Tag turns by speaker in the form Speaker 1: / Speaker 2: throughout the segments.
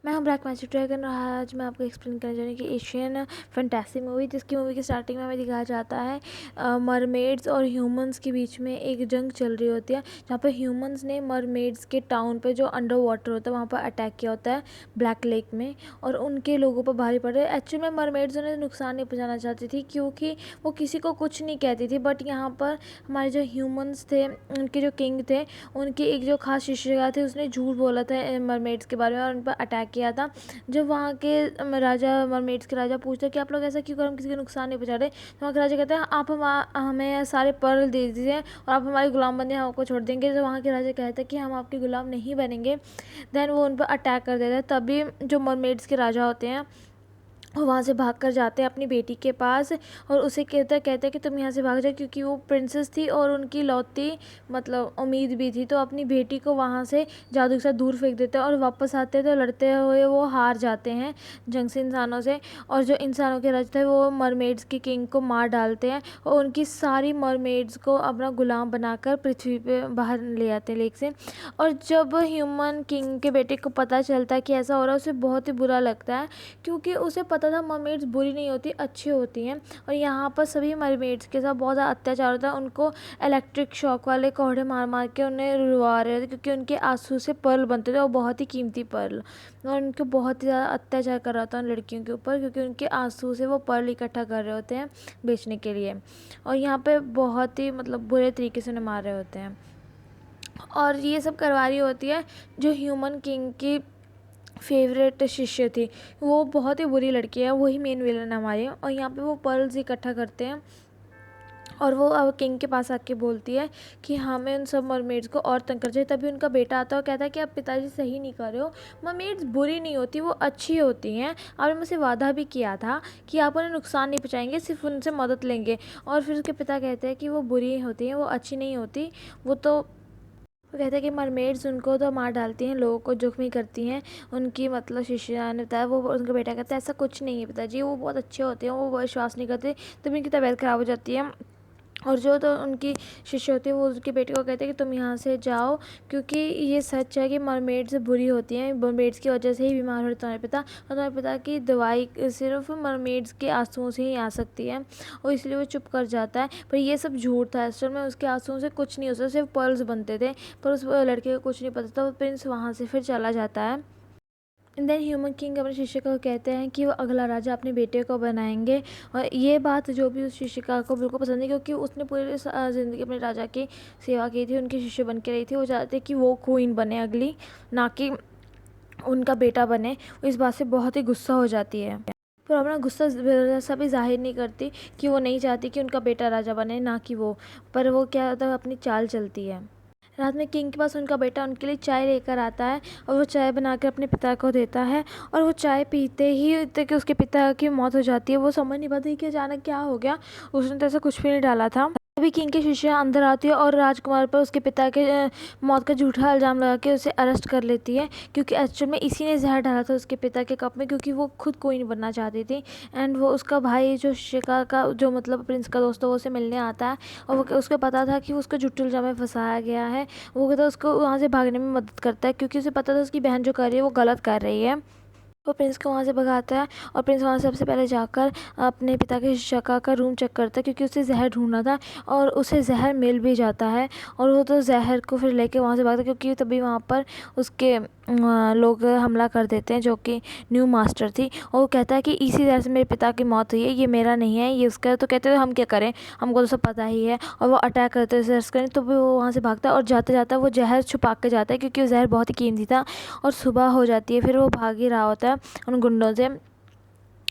Speaker 1: मैं हूँ black magic dragon और आज मैं आपको एक्सप्लेन करने जा रही हूँ कि एशियन फैंटेसी मूवी, जिसकी मूवी की स्टार्टिंग में हमें दिखाया जाता है मरमेड्स और ह्यूमंस के बीच में एक जंग चल रही होती है, जहाँ पर ह्यूमंस ने मरमेड्स के टाउन पे जो अंडर वाटर होता है वहाँ पर अटैक किया होता है ब्लैक लेक में, और उनके लोगों पर भारी पड़ रहे हैं। एक्चुअली में मरमेड्स उन्हें नुकसान नहीं पहुँचाना चाहती थी क्योंकि वो किसी को कुछ नहीं कहती थी, बट यहाँ पर हमारे जो ह्यूमंस थे, उनके जो किंग थे, उनके एक जो खास शिष्यकार थे, उसने झूठ बोला था मरमेड्स के बारे में और उन पर अटैक किया था। जब वहाँ के राजा, मरमेड्स के राजा पूछते हैं कि आप लोग ऐसा क्यों कर, हम किसी को नुकसान नहीं पहुँचा रहे, तो वहाँ के राजा कहते हैं आप हमें सारे पर्ल दे दीजिए और आप हमारे गुलाम बने, हम आपको छोड़ देंगे। तो वहाँ के राजा कहते हैं कि हम आपके गुलाम नहीं बनेंगे। देन वो उन पर अटैक कर देता है। तभी जो मरमेड्स के राजा होते हैं वो वहाँ से भाग कर जाते हैं अपनी बेटी के पास और उसे कहते हैं कि तुम यहाँ से भाग जाओ, क्योंकि वो प्रिंसेस थी और उनकी लौती मतलब उम्मीद भी थी। तो अपनी बेटी को वहाँ से जादू के साथ दूर फेंक देते हैं और वापस आते हैं तो लड़ते हुए वो हार जाते हैं जंग से इंसानों से, और जो इंसानों के राजा थे वो मरमेड्स के किंग को मार डालते हैं और उनकी सारी मरमेड्स को अपना गुलाम बनाकर पृथ्वी पे बाहर ले आते हैं लेक से। और जब ह्यूमन किंग के बेटे को पता चलता है कि ऐसा हो रहा है, उसे बहुत ही बुरा लगता है क्योंकि उसे पता था मरमेड्स बुरी नहीं होती, अच्छी होती हैं। और यहाँ पर सभी मरमेड्स के साथ बहुत ज़्यादा अत्याचार होता है। उनको इलेक्ट्रिक शॉक वाले कोहड़े मार मार के उन्हें रुलवा रहे थे क्योंकि उनके आंसू से पर्ल बनते थे और बहुत ही कीमती पर्ल, और उनको बहुत ही ज़्यादा अत्याचार कर रहा था उन लड़कियों के ऊपर क्योंकि उनके आंसू से वो पर्ल इकट्ठा कर रहे होते हैं बेचने के लिए, और यहाँ पे बहुत ही मतलब बुरे तरीके से उन्हें मार रहे होते हैं। और ये सब करवा रही होती है जो ह्यूमन किंग की फेवरेट शिष्य थी, वो बहुत ही बुरी लड़की है, वही मेन विलन है हमारी। और यहाँ पे वो पर्ल्स इकट्ठा करते हैं और वो अब किंग के पास आके बोलती है कि हमें उन सब मरमेड्स को और तंग कर चाहिए। तभी उनका बेटा आता है और कहता है कि आप पिताजी सही नहीं कर रहे हो, मरमेड्स बुरी नहीं होती, वो अच्छी होती हैं। आपने मुझसे वादा भी किया था कि आप उन्हें नुकसान नहीं पहुँचाएंगे, सिर्फ उनसे मदद लेंगे। और फिर उसके पिता कहते हैं कि वो बुरी होती हैं, वो अच्छी नहीं होती। वो कहते हैं कि मरमेड्स उनको तो मार डालती हैं, लोगों को जख्मी करती हैं। उनकी मतलब शिष्या ने बताया, वो उनका बेटा कहता है ऐसा कुछ नहीं है पिताजी, वो बहुत अच्छे होते हैं, वो विश्वास नहीं करते, तभी उनकी तबीयत ख़राब हो जाती है। और जो तो उनकी शिष्य होती है वो उसके बेटे को कहते हैं कि तुम यहाँ से जाओ, क्योंकि ये सच है कि मरमेड्स बुरी होती हैं, मरमेड्स की वजह से ही बीमार हो तुम्हारे पिता, और तुम्हारे पिता की दवाई सिर्फ मरमेड्स के आंसुओं से ही आ सकती है। और इसलिए वो चुप कर जाता है, पर ये सब झूठ था। असल में उसके आंसुओं से कुछ नहीं हो सकता, सिर्फ पर्ल्स बनते थे। पर उस लड़के को कुछ नहीं पता था। वो प्रिंस वहाँ से फिर चला जाता है। देन ह्यूमन किंग अपने शिक्षिका को कहते हैं कि वो अगला राजा अपने बेटे को बनाएंगे, और ये बात जो भी उस शिक्षिका को बिल्कुल पसंद नहीं, क्योंकि उसने पूरी ज़िंदगी अपने राजा की सेवा की थी, उनकी शिष्य बन के रही थी। वो चाहते कि वो क्वीन बने अगली, ना कि उनका बेटा बने। इस बात से बहुत ही गुस्सा हो जाती है, पर अपना गुस्सा ज़रा भी जाहिर नहीं करती कि वो नहीं चाहती कि उनका बेटा राजा बने, ना कि वो, पर वो क्या होता है अपनी चाल चलती है। रात में किंग के पास उनका बेटा उनके लिए चाय लेकर आता है और वो चाय बनाकर अपने पिता को देता है, और वो चाय पीते ही कि उसके पिता की मौत हो जाती है। वो समझ नहीं पाती कि अचानक क्या हो गया, उसने तो ऐसा कुछ भी नहीं डाला था। तभी किंग की शिष्या अंदर आती है और राजकुमार पर उसके पिता के मौत का झूठा इल्ज़ाम लगा के उसे अरेस्ट कर लेती है, क्योंकि एक्चुअल में इसी ने जहर डाला था उसके पिता के कप में, क्योंकि वो खुद कोई नहीं बनना चाहती थी। एंड वो उसका भाई जो शिशिका का जो मतलब प्रिंस का दोस्त है, वो उसे मिलने आता है और वो उसको पता था कि उसको झूठे इल्ज़ाम में फंसाया गया है। वो कहता है उसको वहाँ से भागने में मदद करता है, क्योंकि उसे पता था उसकी बहन जो कर रही है वो गलत कर रही है। वो प्रिंस को वहाँ से भगाता है और प्रिंस वहाँ से सबसे पहले जाकर अपने पिता के शिक्षिका का रूम चेक करता है, क्योंकि उसे जहर ढूंढना था, और उसे जहर मिल भी जाता है। और वो तो जहर को फिर लेके वहाँ से भागता है, क्योंकि तभी वहाँ पर उसके लोग हमला कर देते हैं जो कि न्यू मास्टर थी। और वो कहता है कि इसी तरह से मेरे पिता की मौत हुई है, ये मेरा नहीं है, ये उसका है। तो कहते हैं हम क्या करें, हमको तो सब पता ही है। और वो अटैक करते हैं करें, तो वो वहाँ से भागता है और जाते जाता वो जहर छुपा के जाता है, क्योंकि वो जहर बहुत ही कीमती था। और सुबह हो जाती है, फिर वो भाग ही रहा होता है उन गुंडों से,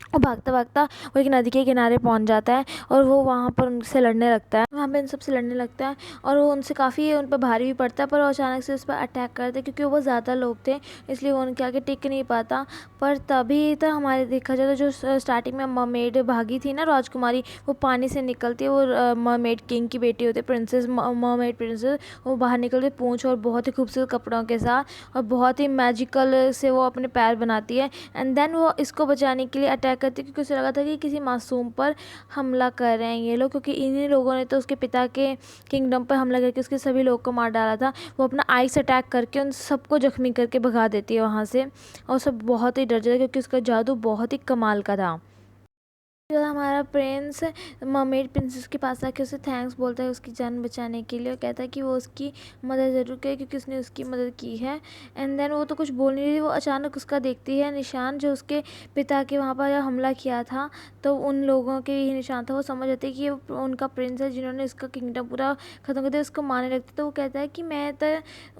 Speaker 1: और भागता भागता वो एक नदी के किनारे पहुंच जाता है और वो वहाँ पर उनसे लड़ने लगता है, वहाँ पे इन सबसे लड़ने लगता है। और वो उनसे काफ़ी उन पर भारी भी पड़ता है, पर वो अचानक से उस पर अटैक करते हैं, क्योंकि वो ज़्यादा लोग थे इसलिए वो उनके आगे टिक नहीं पाता। पर तभी तो हमारे देखा जाए तो जो स्टार्टिंग में मरमेड भागी थी ना, राजकुमारी, वो पानी से निकलती है, वो मरमेड किंग की बेटी होती है, प्रिंसेस, मरमेड प्रिंसेस। वो बाहर निकलती पूंछ और बहुत ही खूबसूरत कपड़ों के साथ, और बहुत ही मैजिकल से वो अपने पैर बनाती है। एंड देन वो इसको बचाने के लिए अटैक अटैक करती है, क्योंकि उसे लगा था कि किसी मासूम पर हमला कर रहे हैं ये लोग, क्योंकि इन्हीं लोगों ने तो उसके पिता के किंगडम पर हमला करके उसके सभी लोग को मार डाला था। वो अपना आइस अटैक करके उन सबको जख्मी करके भगा देती है वहाँ से, और सब बहुत ही डर जाते हैं क्योंकि उसका जादू बहुत ही कमाल का था। जो हमारा प्रिंस मरमेड प्रिंसेस के पास आके उसे थैंक्स बोलता है उसकी जान बचाने के लिए, और कहता है कि वो उसकी मदद ज़रूर करे क्योंकि उसने उसकी मदद की है। एंड देन वो तो कुछ बोल नहीं रही, वो अचानक उसका देखती है निशान जो उसके पिता के वहाँ पर हमला किया था, तो उन लोगों के यही निशान था। वो समझ जाती है कि ये उनका प्रिंस है जिन्होंने उसका किंगडम पूरा ख़त्म कर दिया, उसको मारने लगते। तो वो कहता है कि मैं तो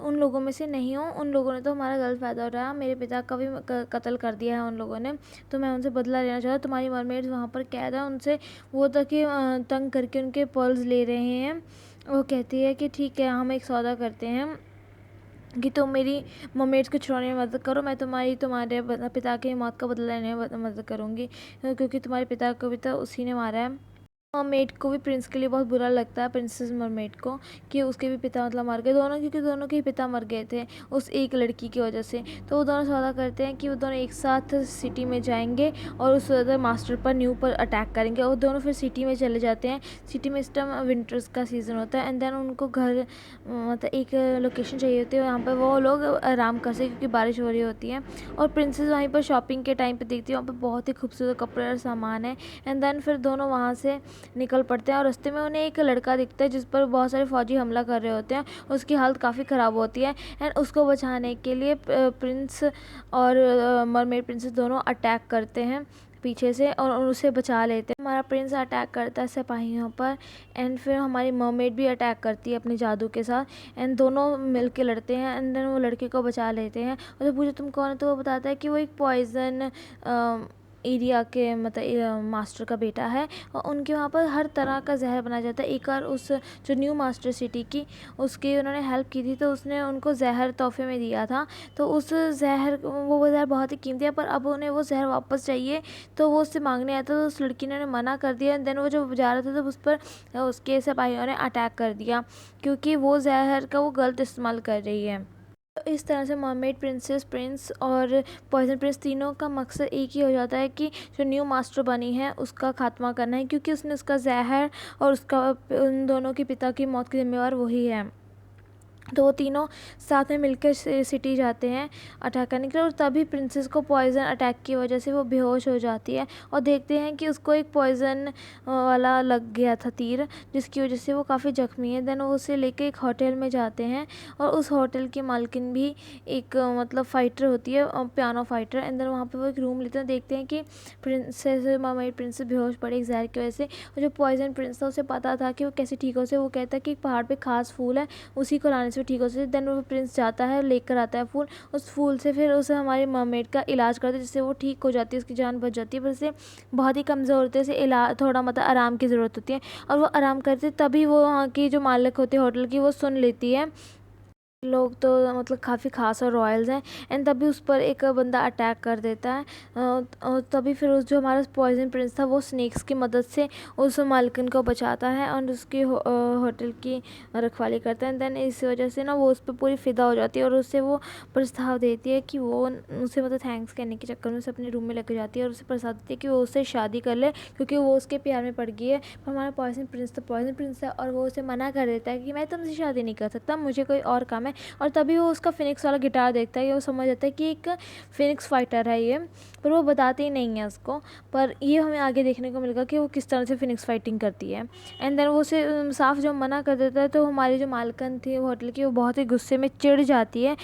Speaker 1: उन लोगों में से नहीं हूँ, उन लोगों ने तो हमारा गलत फ़ायदा उठाया, मेरे पिता का भी कत्ल कर दिया है उन लोगों ने, तो मैं उनसे बदला लेना चाहता हूँ। तुम्हारी मरमेड्स वहाँ पर कैद है, उनसे वो तक कि तंग करके उनके पर्ल्स ले रहे हैं। वो कहती है कि ठीक है, हम एक सौदा करते हैं कि तुम मेरी मरमेड्स को छुड़ाने में मदद करो, मैं तुम्हारे पिता की मौत का बदला लेने में मदद करूँगी, क्योंकि तुम्हारे पिता को भी तो उसी ने मारा है। मरमेड को भी प्रिंस के लिए बहुत बुरा लगता है, प्रिंसेस मरमेड को, कि उसके भी पिता मतलब मर गए दोनों, क्योंकि दोनों के ही पिता मर गए थे उस एक लड़की की वजह से। तो वो दोनों सौदा करते हैं कि वो दोनों एक साथ सिटी में जाएंगे और उस मास्टर पर न्यू पर अटैक करेंगे, और दोनों फिर सिटी में चले जाते हैं। सिटी में इस टाइम विंटर्स का सीज़न होता है, एंड देन उनको घर मतलब एक लोकेशन चाहिए होती है, वहाँ पर वो लोग आराम कर सकें क्योंकि बारिश हो रही होती है। और प्रिंसेस वहीं पर शॉपिंग के टाइम पर देखती है, वहाँ पर बहुत ही खूबसूरत कपड़े और सामान है। एंड देन फिर दोनों वहाँ से निकल पड़ते हैं, और रास्ते में उन्हें एक लड़का दिखता है जिस पर बहुत सारे फौजी हमला कर रहे होते हैं। उसकी हालत काफ़ी ख़राब होती है, एंड उसको बचाने के लिए प्रिंस और मरमेड प्रिंसेस दोनों अटैक करते हैं पीछे से और उसे बचा लेते हैं। हमारा प्रिंस अटैक करता है सिपाहियों पर, एंड फिर हमारी मरमेड भी अटैक करती है अपने जादू के साथ, एंड दोनों मिल के लड़ते हैं, एंड देन वो लड़के को बचा लेते हैं। उसे पूछे तुम कौन है, तो वो बताता है कि वो एक पॉइजन एरिया के मतलब मास्टर का बेटा है, और उनके वहाँ पर हर तरह का जहर बनाया जाता है। एक बार उस जो न्यू मास्टर सिटी की उसकी उन्होंने हेल्प की थी, तो उसने उनको जहर तोहफे में दिया था, तो उस जहर वो जहर बहुत ही कीमती है, पर अब उन्हें वो जहर वापस चाहिए, तो वो उससे मांगने आया था, तो उस लड़की ने मना कर दिया। देन वो जब जा रहा था, तब उस पर उसके सिपाहियों ने अटैक कर दिया, क्योंकि वो जहर का वो गलत इस्तेमाल कर रही है। तो इस तरह से मरमेड प्रिंसेस, प्रिंस और पॉइजन प्रिंस तीनों का मकसद एक ही हो जाता है कि जो न्यू मास्टर बनी है उसका खात्मा करना है, क्योंकि उसने उसका जहर और उसका उन दोनों के पिता की मौत की जिम्मेवार वही है। तो वो तीनों साथ में मिलकर सिटी जाते हैं अटैक करने के लिए, और तभी प्रिंसेस को पॉइज़न अटैक की वजह से वो बेहोश हो जाती है, और देखते हैं कि उसको एक पॉइज़न वाला लग गया था तीर, जिसकी वजह से वो काफ़ी ज़ख्मी है। देन वो उसे लेके एक होटल में जाते हैं, और उस होटल की मालकिन भी एक मतलब फ़ाइटर होती है, पियानो फाइटर। एंड देन वहाँ पर वो एक रूम लेते हैं, देखते हैं कि प्रिंसेस मरमेड प्रिंसेस बेहोश पड़ी एक जहर की वजह से, और जो पॉइज़न प्रिंस था उसे पता था कि वो कैसे ठीक हो से। वो कहता है कि एक पहाड़ पर खास फूल है, उसी को लाने से ठीक हो सकती है। देन वो प्रिंस जाता है, लेकर आता है फूल, उस फूल से फिर उसे हमारी मरमेड का इलाज करते हैं, जिससे वो ठीक हो जाती है, उसकी जान बच जाती है। पर उसे बहुत ही कमज़ोर होती है, उसे इलाज थोड़ा मतलब आराम की ज़रूरत होती है, और वो आराम करते तभी वो वहाँ की जो मालिक होती है होटल की वो सुन लेती है। लोग तो मतलब काफ़ी ख़ास और रॉयल्स हैं, एंड तभी उस पर एक बंदा अटैक कर देता है, और तभी फिर उस जो हमारा पॉइजन प्रिंस था वो स्नेक्स की मदद से उस मालकिन को बचाता है और उसकी होटल की रखवाली करता है। देन इस वजह से ना वो उस पर पूरी फ़िदा हो जाती है, और उससे वो प्रस्ताव देती है कि वो उसे मतलब थैंक्स कहने के चक्कर में उसे अपने रूम में लेकर जाती है, और उसे प्रस्ताव देती है कि वो उससे शादी कर ले, क्योंकि वो उसके प्यार में पड़ गई है। पर हमारा पॉइजन प्रिंस तो पॉइजन प्रिंस है, और वो उसे मना कर देता है कि मैं तुमसे शादी नहीं कर सकता, मुझे कोई और काम है। और तभी वो उसका फिनिक्स वाला गिटार देखता है, वो समझ जाता है कि एक फिनिक्स फाइटर है ये, पर वो बताते ही नहीं है उसको। पर ये हमें आगे देखने को मिलेगा कि वो किस तरह से फिनिक्स फाइटिंग करती है। एंड देन वो उसे साफ जो मना कर देता है, तो हमारी जो मालकिन थी होटल की वो बहुत ही गुस्से में चिढ़ जाती है,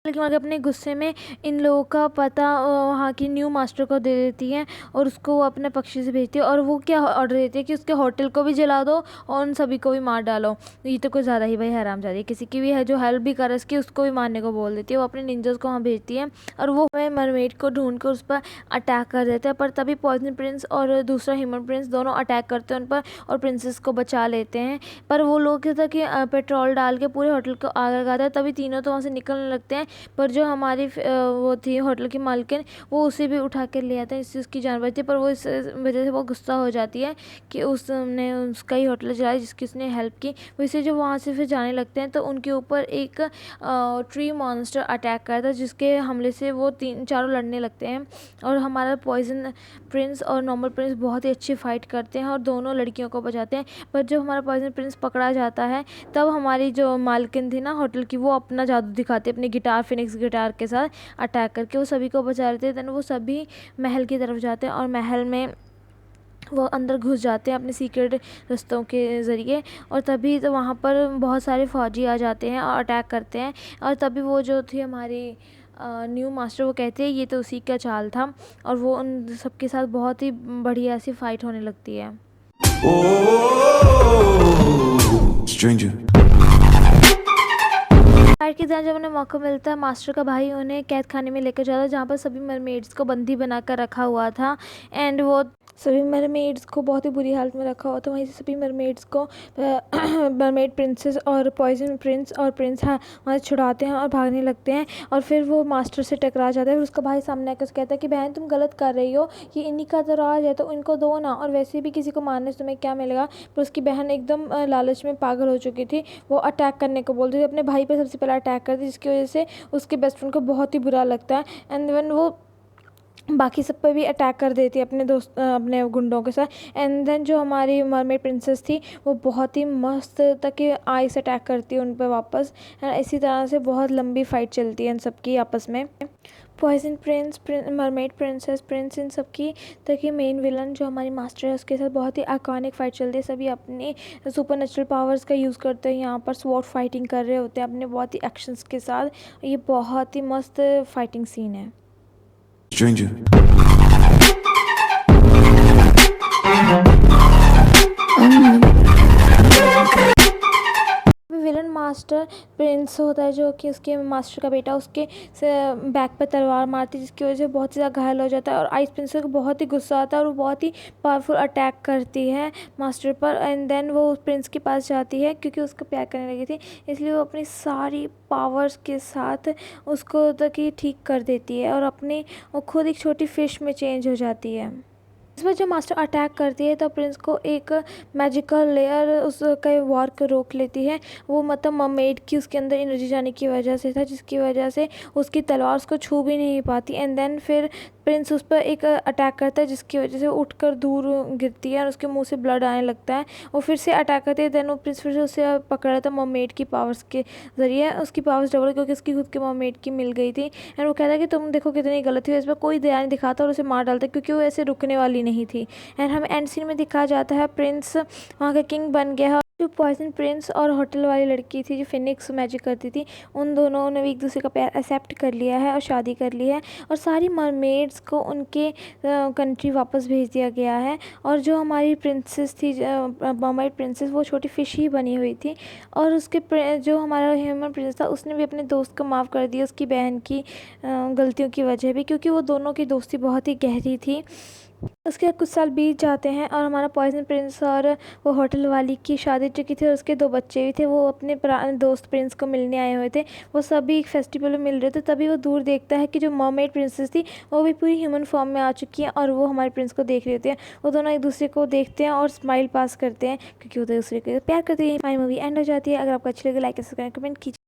Speaker 1: लेकिन मगर अपने गुस्से में इन लोगों का पता वहाँ की न्यू मास्टर को दे देती है, और उसको वो अपने पक्षी से भेजती है, और वो क्या ऑर्डर देती है कि उसके होटल को भी जला दो और उन सभी को भी मार डालो। ये तो कुछ ज़्यादा ही भाई हरामजादी है, किसी की भी है जो हेल्प भी कर उसकी उसको भी मारने को बोल देती है। वो अपने निंजर्स को वहाँ भेजती है, और वो हमें मरमेड को ढूंढ कर उस पर अटैक कर देते हैं। पर तभी पॉइजन प्रिंस और दूसरा ह्यूमन प्रिंस दोनों अटैक करते हैं उन पर, और प्रिंसेस को बचा लेते हैं। पर वो लोग क्या था कि पेट्रोल डाल के पूरे होटल को आग लगाते हैं, तभी तीनों तो वहाँ से निकलने लगते हैं, पर जो हमारी वो थी होटल की मालकिन, वो उसे भी उठा कर ले आता है, इससे उसकी जान बचती है। पर वो इस वजह से वो गुस्सा हो जाती है कि उसने उसका ही होटल चलाया जिसकी उसने हेल्प की। वैसे जो वहाँ से फिर जाने लगते हैं तो उनके ऊपर एक ट्री मॉन्स्टर अटैक करता है, जिसके हमले से वो चारों लड़ने लगते हैं। और हमारा पॉइजन प्रिंस और नॉर्मल प्रिंस बहुत ही अच्छी फाइट करते हैं और दोनों लड़कियों को बचाते हैं। पर जब हमारा पॉइजन प्रिंस पकड़ा जाता है, तब हमारी जो मालकिन थी ना होटल की, वो अपना जादू दिखाती है अपने गिटार, फिनिक्स गिटार के साथ अटैक करके वो सभी को बचा लेते हैं। देन वो सभी महल की तरफ जाते हैं और महल में वो अंदर घुस जाते हैं अपने सीक्रेट रास्तों के ज़रिए। और तभी तो वहाँ पर बहुत सारे फौजी आ जाते हैं और अटैक करते हैं। और तभी वो जो थी हमारी न्यू मास्टर, वो कहते हैं ये तो उसी का चाल था, और वो उन सबके साथ बहुत ही बढ़िया सी फाइट होने लगती है।
Speaker 2: Stranger.
Speaker 1: फाइट के दौरान जब उन्हें मौका मिलता है, मास्टर का भाई उन्हें कैद खाने में लेकर जाता है, जहाँ पर सभी मरमेड्स को बंदी बनाकर रखा हुआ था। एंड वो सभी मरमेड्स को बहुत ही बुरी हालत में रखा हुआ था। वहीं से सभी मरमेड्स को मरमेड प्रिंसेस और पॉइजन प्रिंस और प्रिंस वहाँ छुड़ाते हैं और भागने लगते हैं। और फिर वो मास्टर से टकरा जाता है। फिर उसका भाई सामने आकर कहता है कि बहन तुम गलत कर रही हो, ये इन्हीं का तो राज है, तो इनको दो ना, और वैसे भी किसी को मारने से तुम्हें क्या मिलेगा। पर उसकी बहन एकदम लालच में पागल हो चुकी थी। वो अटैक करने को बोलती थी, अपने भाई पर सबसे पहले अटैक करती, जिसकी वजह से उसके बेस्ट फ्रेंड को बहुत ही बुरा लगता है। एंड देन वो बाकी सब पे भी अटैक कर देती है अपने दोस्त अपने गुंडों के साथ। एंड देन जो हमारी मरमेड प्रिंसेस थी, वो बहुत ही मस्त तक आई से अटैक करती है उन पर वापस। एंड इसी तरह से बहुत लंबी फाइट चलती है इन सबकी आपस में। Poison prince, mermaid princess, prince, इन सबकी तक ही मेन विलन जो हमारी मास्टर है, उसके साथ बहुत ही आइकॉनिक फाइट चलती है। सभी अपनी सुपर नेचुरल पावर्स का यूज़ करते हैं, यहाँ पर स्वॉर्ड फाइटिंग कर रहे होते हैं अपने बहुत ही एक्शंस के साथ। ये बहुत ही मस्त फाइटिंग सीन है।
Speaker 2: Stranger.
Speaker 1: विलन मास्टर प्रिंस होता है, जो कि उसके मास्टर का बेटा उसके बैक पर तलवार मारती है, जिसकी वजह से बहुत ज़्यादा घायल हो जाता है। और आइस प्रिंसेस को बहुत ही गुस्सा आता है और वो बहुत ही पावरफुल अटैक करती है मास्टर पर। एंड देन वो उस प्रिंस के पास जाती है, क्योंकि उसको प्यार करने लगी थी, इसलिए वो अपनी सारी पावर्स के साथ उसको तक ही ठीक कर देती है और अपनी वो खुद एक छोटी फिश में चेंज हो जाती है। इस बार जब मास्टर अटैक करती है, तो प्रिंस को एक मैजिकल लेयर उसका वॉर को रोक लेती है। वो मतलब मरमेड की उसके अंदर एनर्जी जाने की वजह से था, जिसकी वजह से उसकी तलवार उसको छू भी नहीं पाती। एंड देन फिर प्रिंस उस पर एक अटैक करता है, जिसकी वजह से उठकर दूर गिरती है और उसके मुंह से ब्लड आने लगता है। वो फिर से अटैक करती है। देन वो प्रिंस फिर से उसे पकड़ रहा था मरमेड की पावर्स के ज़रिए। उसकी पावर्स डबल, क्योंकि उसकी खुद के मरमेड की मिल गई थी। एंड वो कहता है कि तुम देखो कितनी गलती हो, इस पर कोई दया नहीं दिखाता और उसे मार डालता है, क्योंकि वो ऐसे रुकने वाली नहीं थी। एंड हमें एंड सीन में दिखाया जाता है प्रिंस वहाँ का किंग बन गया है। जो पॉइजन प्रिंस और होटल वाली लड़की थी जो फिनिक्स मैजिक करती थी, उन दोनों ने एक दूसरे का प्यार एक्सेप्ट कर लिया है और शादी कर ली है। और सारी मरमेड्स को उनके कंट्री वापस भेज दिया गया है। और जो हमारी प्रिंसेस थी, मरमेड प्रिंसेस, वो छोटी फिश ही बनी हुई थी। और उसके जो हमारा ह्यूमन प्रिंस था, उसने भी अपने दोस्त को माफ़ कर दिया उसकी बहन की गलतियों की वजह भी, क्योंकि वो दोनों की दोस्ती बहुत ही गहरी थी। उसके कुछ साल बीत जाते हैं और हमारा पॉइजन प्रिंस और वो होटल वाली की शादी चुकी थी और उसके 2 बच्चे भी थे। वो अपने दोस्त प्रिंस को मिलने आए हुए थे। वो सभी एक फेस्टिवल में मिल रहे थे। तभी वो दूर देखता है कि जो मरमेड प्रिंसेस थी, वो भी पूरी ह्यूमन फॉर्म में आ चुकी हैं और वो हमारे प्रिंस को देख रही होती हैं। वो दोनों एक दूसरे को देखते हैं और स्माइल पास करते हैं, क्योंकि वो एक दूसरे को प्यार करते हैं। हमारी मूवी एंड हो जाती है। अगर आपको अच्छी लगे, लाइक, सब्सक्राइब, कमेंट कीजिए।